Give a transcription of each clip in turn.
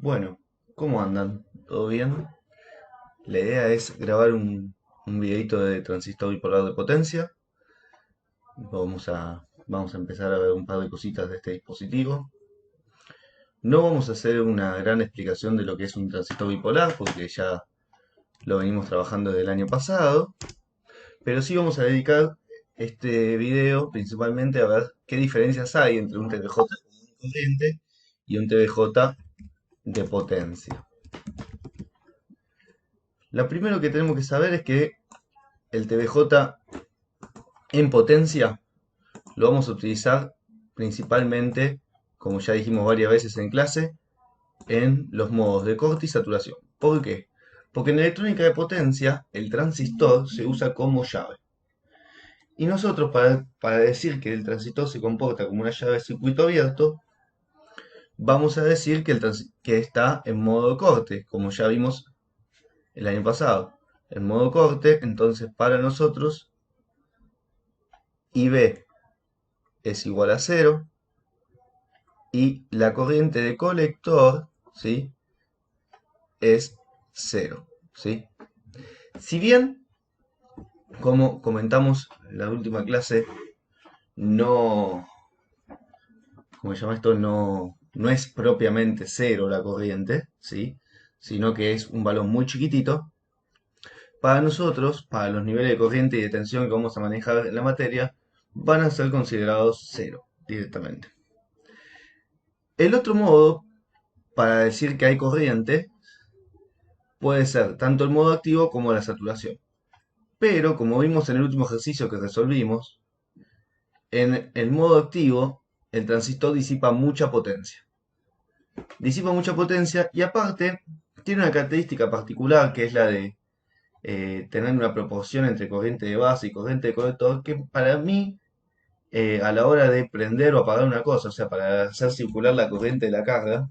Bueno, ¿cómo andan? ¿Todo bien? La idea es grabar un videito de transistor bipolar de potencia. Vamos a empezar a ver un par de cositas de este dispositivo. No vamos a hacer una gran explicación de lo que es un transistor bipolar, porque ya lo venimos trabajando desde el año pasado, pero sí vamos a dedicar este video principalmente a ver qué diferencias hay entre un TVJ de corriente y un TVJ de potencia. Lo primero que tenemos que saber es que el TVJ en potencia lo vamos a utilizar principalmente, como ya dijimos varias veces en clase, en los modos de corte y saturación. ¿Por qué? Porque en electrónica de potencia el transistor se usa como llave. Y nosotros para decir que el transistor se comporta como una llave de circuito abierto, vamos a decir que está en modo corte, como ya vimos el año pasado. En modo corte, entonces para nosotros IB es igual a cero y la corriente de colector, ¿sí?, es cero, ¿sí? Si bien, como comentamos en la última clase, no, como se llama esto, no es propiamente cero la corriente, ¿sí?, sino que es un valor muy chiquitito. Para nosotros, para los niveles de corriente y de tensión que vamos a manejar en la materia, van a ser considerados cero directamente. El otro modo para decir que hay corriente puede ser tanto el modo activo como la saturación. Pero, como vimos en el último ejercicio que resolvimos, en el modo activo el transistor disipa mucha potencia. Disipa mucha potencia y aparte tiene una característica particular que es la de tener una proporción entre corriente de base y corriente de colector que para mí a la hora de prender o apagar una cosa, o sea, para hacer circular la corriente de la carga,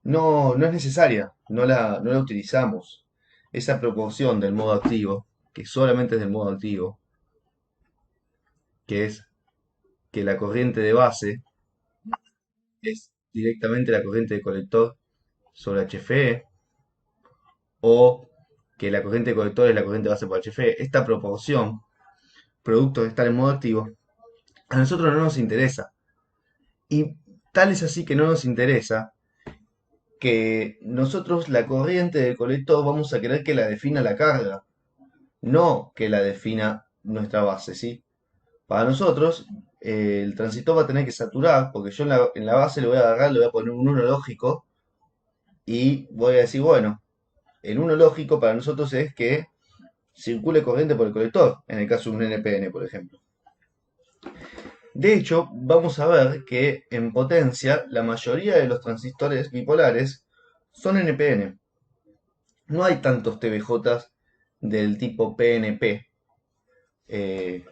no es necesaria, no la utilizamos. Esa proporción del modo activo, que solamente es del modo activo, que es que la corriente de base es directamente la corriente de colector sobre HFE, o que la corriente de colector es la corriente de base por HFE. Esta proporción, producto de estar en modo activo, a nosotros no nos interesa. Y tal es así que no nos interesa que nosotros la corriente del colector vamos a querer que la defina la carga, no que la defina nuestra base, ¿sí? Para nosotros, el transistor va a tener que saturar, porque yo en la base le voy a agarrar, le voy a poner un 1 lógico, y voy a decir, bueno, el 1 lógico para nosotros es que circule corriente por el colector, en el caso de un NPN, por ejemplo. De hecho, vamos a ver que en potencia la mayoría de los transistores bipolares son NPN. No hay tantos TVJ del tipo PNP en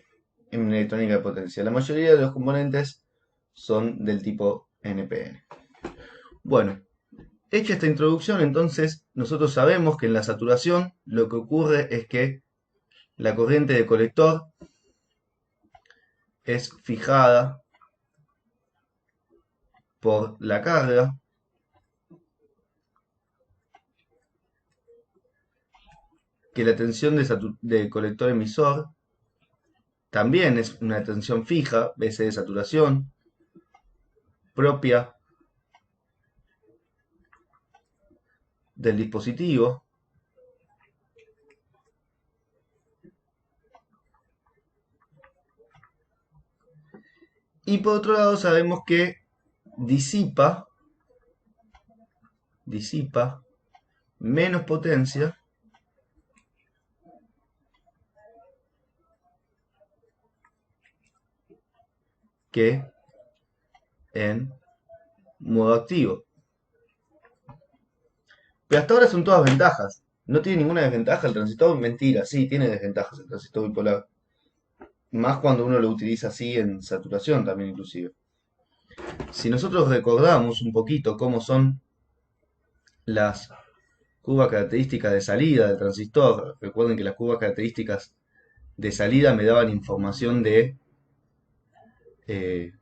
electrónica de potencia. La mayoría de los componentes son del tipo NPN. Bueno, hecha esta introducción, entonces nosotros sabemos que en la saturación lo que ocurre es que la corriente de colector es fijada por la carga, que la tensión de colector emisor también es una tensión fija, veces de saturación, propia del dispositivo. Y por otro lado sabemos que disipa, disipa menos potencia que en modo activo. Pero hasta ahora son todas ventajas. No tiene ninguna desventaja el transistor. Mentira, sí, tiene desventajas el transistor bipolar. Más cuando uno lo utiliza así en saturación también inclusive. Si nosotros recordamos un poquito cómo son las curvas características de salida del transistor, recuerden que las curvas características de salida me daban información de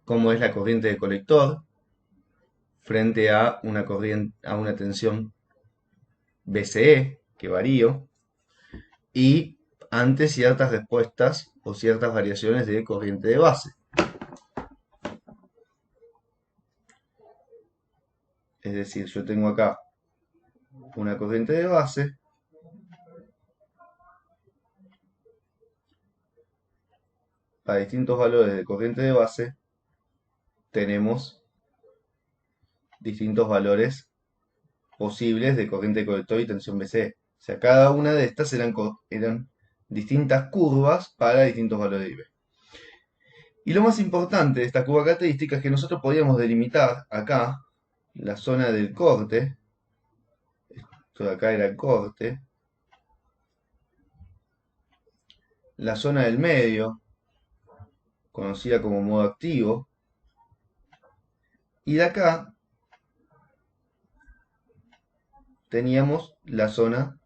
cómo es la corriente de colector. frente a una corriente, a una tensión BCE que varío y ante ciertas respuestas o ciertas variaciones de corriente de base. Es decir, yo tengo acá una corriente de base a distintos valores de corriente de base tenemos distintos valores posibles de corriente de colector y tensión BCE. O sea, cada una de estas eran distintas curvas para distintos valores de IB. Y lo más importante de esta curva característica es que nosotros podíamos delimitar acá la zona del corte. Esto de acá era el corte. La zona del medio, conocida como modo activo. Y de acá teníamos la zona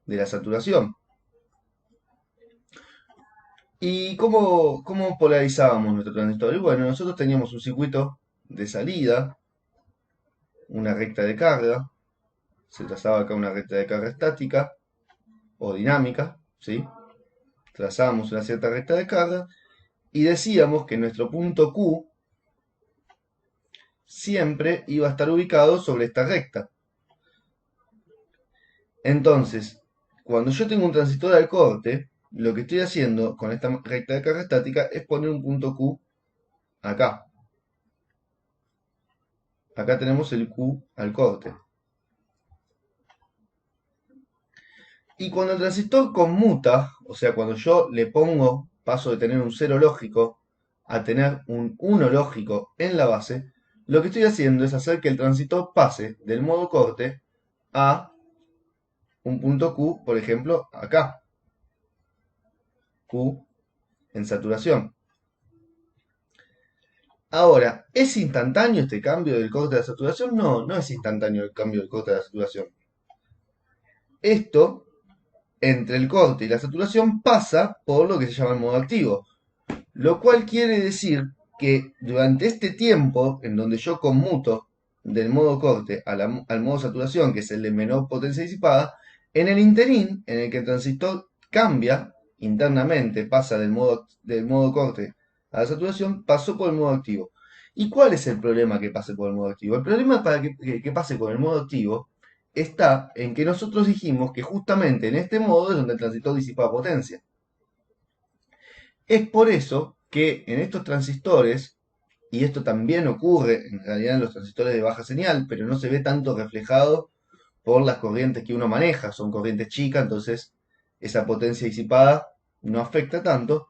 de la saturación. ¿Y cómo polarizábamos nuestro transistor? Y bueno, nosotros teníamos un circuito de salida, una recta de carga, se trazaba acá una recta de carga estática o dinámica, ¿sí? Trazábamos una cierta recta de carga y decíamos que nuestro punto Q siempre iba a estar ubicado sobre esta recta. Entonces, cuando yo tengo un transistor al corte, lo que estoy haciendo con esta recta de carga estática es poner un punto Q acá. Acá tenemos el Q al corte. Y cuando el transistor conmuta, o sea, cuando yo le pongo, paso de tener un 0 lógico a tener un 1 lógico en la base, lo que estoy haciendo es hacer que el transistor pase del modo corte a un punto Q, por ejemplo, acá. Q en saturación. Ahora, ¿es instantáneo este cambio del corte de la saturación? No, no es instantáneo el cambio del corte de la saturación. Esto, entre el corte y la saturación, pasa por lo que se llama el modo activo. Lo cual quiere decir que durante este tiempo, en donde yo conmuto del modo corte al modo saturación, que es el de menor potencia disipada, en el interín, en el que el transistor cambia internamente, pasa del modo corte a la saturación, pasó por el modo activo. ¿Y cuál es el problema que pase por el modo activo? El problema para que pase por el modo activo está en que nosotros dijimos que justamente en este modo es donde el transistor disipa potencia. Es por eso que en estos transistores, y esto también ocurre en realidad en los transistores de baja señal, pero no se ve tanto reflejado por las corrientes que uno maneja, son corrientes chicas, entonces esa potencia disipada no afecta tanto,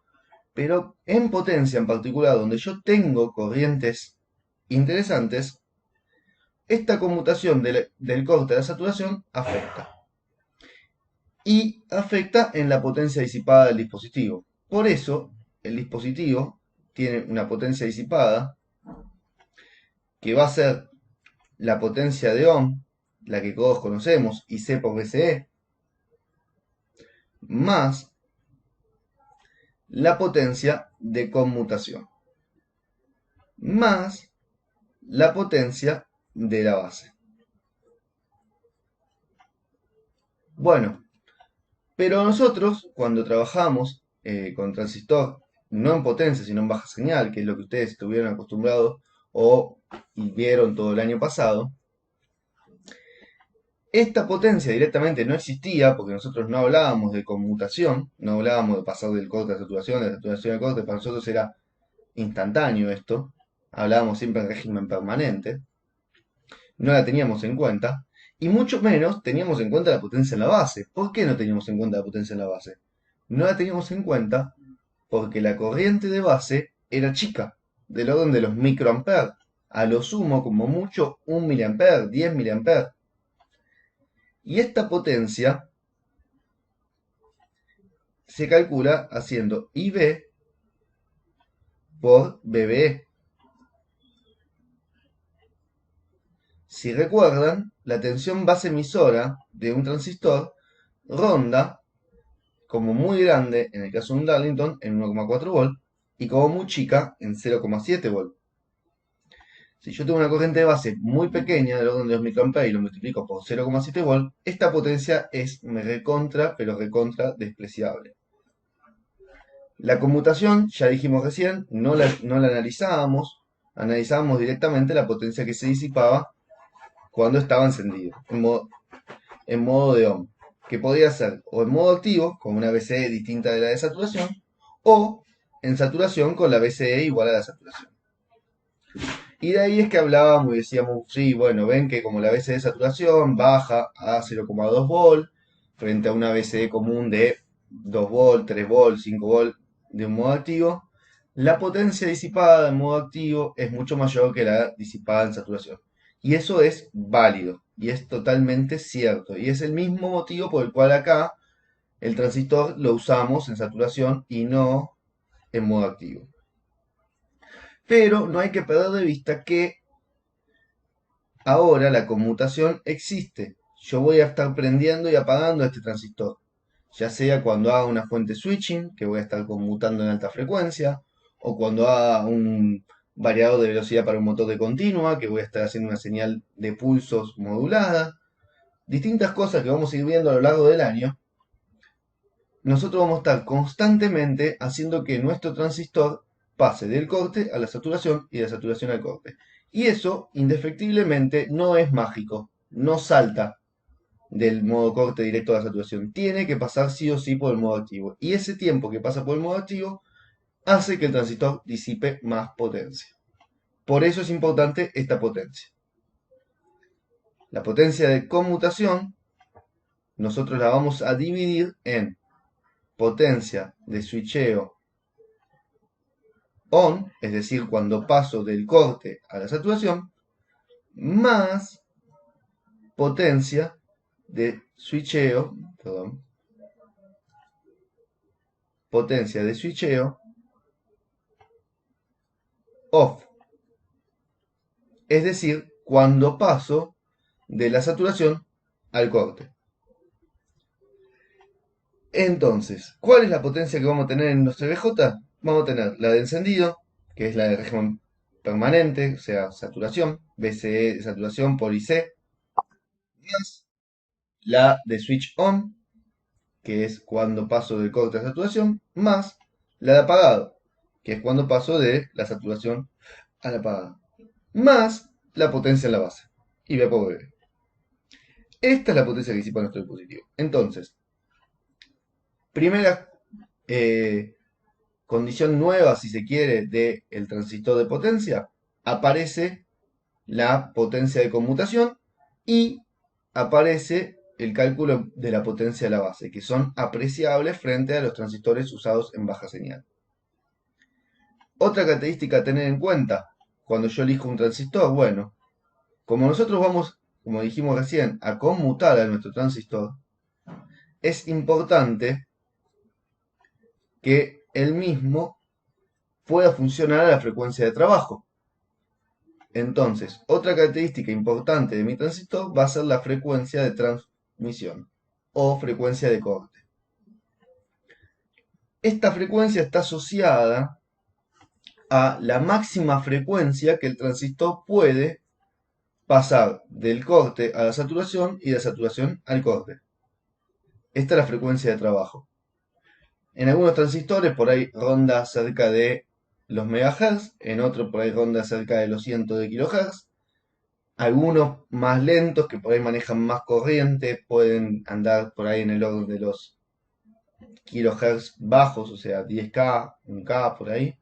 pero en potencia en particular, donde yo tengo corrientes interesantes, esta conmutación del corte de la saturación afecta. Y afecta en la potencia disipada del dispositivo. Por eso, el dispositivo tiene una potencia disipada que va a ser la potencia de Ohm, la que todos conocemos, IC por VCE, más la potencia de conmutación, más la potencia de la base. Bueno, pero nosotros cuando trabajamos con transistor, no en potencia, sino en baja señal, que es lo que ustedes estuvieron acostumbrados y vieron todo el año pasado, esta potencia directamente no existía porque nosotros no hablábamos de conmutación, no hablábamos de pasar del corte a la saturación, de la saturación al corte, para nosotros era instantáneo esto, hablábamos siempre en régimen permanente, no la teníamos en cuenta, y mucho menos teníamos en cuenta la potencia en la base. ¿Por qué no teníamos en cuenta la potencia en la base? No la teníamos en cuenta porque la corriente de base era chica, del orden de los microamperes, a lo sumo como mucho 1 miliampere, 10 miliamperes. Y esta potencia se calcula haciendo IB por BBE. Si recuerdan, la tensión base emisora de un transistor ronda como muy grande en el caso de un Darlington en 1,4 volt y como muy chica en 0,7 volt. Si yo tengo una corriente de base muy pequeña, del orden de 2 microamperes, y lo multiplico por 0,7 volt, esta potencia es recontra, pero recontra despreciable. La conmutación, ya dijimos recién, no la analizábamos directamente la potencia que se disipaba cuando estaba encendido, en modo de ohm, que podía ser o en modo activo, con una BCE distinta de la de saturación, o en saturación con la BCE igual a la saturación. Y de ahí es que hablábamos y decíamos, sí, bueno, ven que como la BCE de saturación baja a 0,2 volt frente a una BCE común de 2 volt, 3 volt, 5 volt de un modo activo, la potencia disipada en modo activo es mucho mayor que la disipada en saturación. Y eso es válido y es totalmente cierto. Y es el mismo motivo por el cual acá el transistor lo usamos en saturación y no en modo activo. Pero no hay que perder de vista que ahora la conmutación existe. Yo voy a estar prendiendo y apagando este transistor. Ya sea cuando haga una fuente switching, que voy a estar conmutando en alta frecuencia, o cuando haga un variador de velocidad para un motor de continua, que voy a estar haciendo una señal de pulsos modulada. Distintas cosas que vamos a ir viendo a lo largo del año. Nosotros vamos a estar constantemente haciendo que nuestro transistor pase del corte a la saturación y de la saturación al corte. Y eso, indefectiblemente, no es mágico, no salta del modo corte directo a la saturación. Tiene que pasar sí o sí por el modo activo. Y ese tiempo que pasa por el modo activo hace que el transistor disipe más potencia. Por eso es importante esta potencia. La potencia de conmutación nosotros la vamos a dividir en potencia de switcheo on, es decir, cuando paso del corte a la saturación, más potencia de switcheo, perdón, potencia de switcheo off, es decir, cuando paso de la saturación al corte. Entonces, ¿cuál es la potencia que vamos a tener en nuestra BJ? Vamos a tener la de encendido, que es la de régimen permanente, o sea, saturación, BCE, saturación por IC, más la de switch on, que es cuando paso del corte a saturación, más la de apagado, que es cuando paso de la saturación a la apagada, más la potencia en la base, y B por B. Esta es la potencia que disipa nuestro dispositivo. Entonces, primera condición nueva, si se quiere, del transistor de potencia, aparece la potencia de conmutación y aparece el cálculo de la potencia de la base, que son apreciables frente a los transistores usados en baja señal. Otra característica a tener en cuenta cuando yo elijo un transistor, bueno, como nosotros vamos, como dijimos recién, a conmutar a nuestro transistor, es importante que el mismo pueda funcionar a la frecuencia de trabajo. Entonces, otra característica importante de mi transistor va a ser la frecuencia de transmisión o frecuencia de corte. Esta frecuencia está asociada a la máxima frecuencia que el transistor puede pasar del corte a la saturación y de la saturación al corte. Esta es la frecuencia de trabajo. En algunos transistores por ahí ronda cerca de los megahertz, en otros por ahí ronda cerca de los cientos de kilohertz. Algunos más lentos que por ahí manejan más corriente pueden andar por ahí en el orden de los kilohertz bajos, o sea, 10K, 1K por ahí.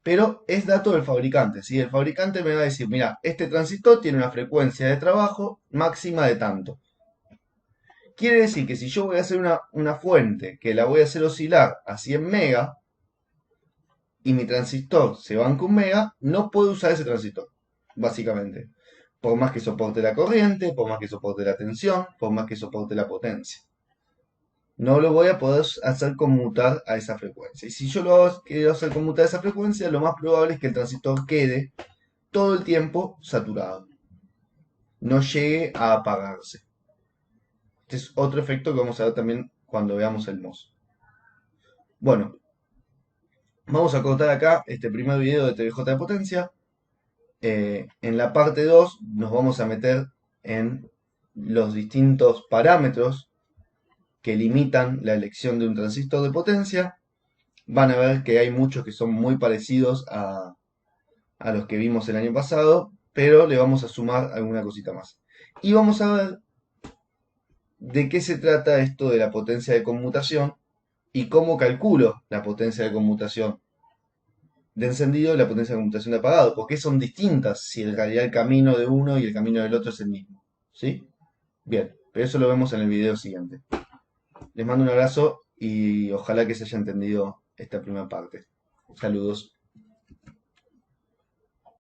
Pero es dato del fabricante. ¿Sí? El fabricante me va a decir, mira, este transistor tiene una frecuencia de trabajo máxima de tanto. Quiere decir que si yo voy a hacer una fuente que la voy a hacer oscilar a 100 mega y mi transistor se banca 1 mega, no puedo usar ese transistor, básicamente. Por más que soporte la corriente, por más que soporte la tensión, por más que soporte la potencia. No lo voy a poder hacer conmutar a esa frecuencia. Y si yo lo quiero hacer conmutar a esa frecuencia, lo más probable es que el transistor quede todo el tiempo saturado. No llegue a apagarse. Este es otro efecto que vamos a ver también cuando veamos el MOS. Bueno, vamos a cortar acá este primer video de TVJ de potencia. En la parte 2 nos vamos a meter en los distintos parámetros que limitan la elección de un transistor de potencia. Van a ver que hay muchos que son muy parecidos a los que vimos el año pasado, pero le vamos a sumar alguna cosita más. Y vamos a ver de qué se trata esto de la potencia de conmutación y cómo calculo la potencia de conmutación de encendido y la potencia de conmutación de apagado, porque son distintas si en realidad el camino de uno y el camino del otro es el mismo. ¿Sí? Bien, pero eso lo vemos en el video siguiente. Les mando un abrazo y ojalá que se haya entendido esta primera parte. Saludos.